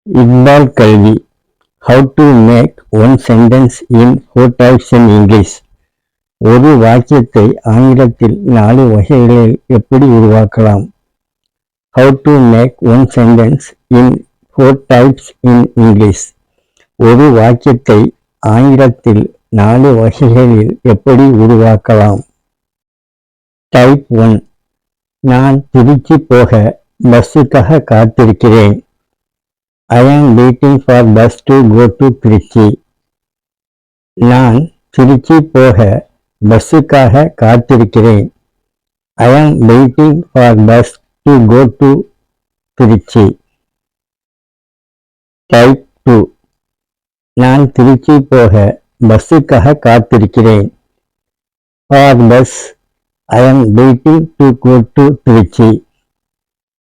இக்பால் கல்வி. How to make one sentence in 4 types in English. ஒரு வாக்கியத்தை ஆங்கிலத்தில் 4 வகைகளில் எப்படி உருவாக்கலாம்? How to make one sentence in 4 types in English. ஒரு வாக்கியத்தை ஆங்கிலத்தில் 4 வகைகளில் எப்படி உருவாக்கலாம்? டைப் 1. நான் திருச்சி போக பஸ்ஸுக்காக காத்திருக்கிறேன். I am waiting for bus to go to Trichy. நான் திருச்சி போக பஸ்ஸுக்காக காத்திருக்கிறேன். I am waiting for bus to go to Trichy. Type 2. நான் திருச்சி போக பஸ்ஸுக்காக காத்திருக்கிறேன். For bus, I am waiting to go to Trichy.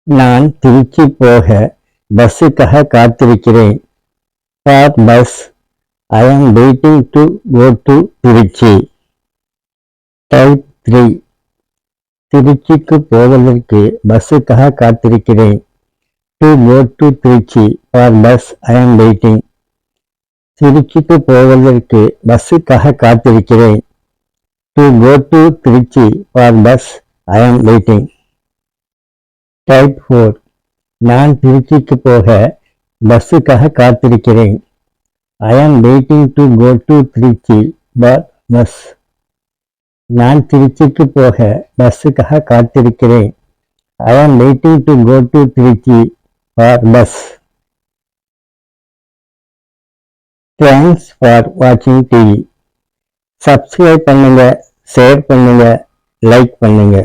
நான் திருச்சி போக பஸ்ஸுக்காக காத்திருக்கிறேன். For bus, I am waiting to go to Trichy. Type 3. திருச்சிக்கு போவதற்கு பஸ்ஸுக்காக காத்திருக்கிறேன். To go to Trichy. For bus, I am waiting. திருச்சிக்கு போவதற்கு பஸ்ஸுக்காக காத்திருக்கிறேன். To go to Trichy. For bus, I am waiting. Type 4. நான் திருச்சிக்கு போக பஸ்ஸுக்காக காத்திருக்கிறேன். I am waiting to go to Trichy by bus. நான் திருச்சிக்கு போக பஸ்ஸுக்காக காத்திருக்கிறேன். I am waiting to go to Trichy for bus. Thanks for watching TV. Subscribe பண்ணுங்க, share பண்ணுங்க, லைக் பண்ணுங்க.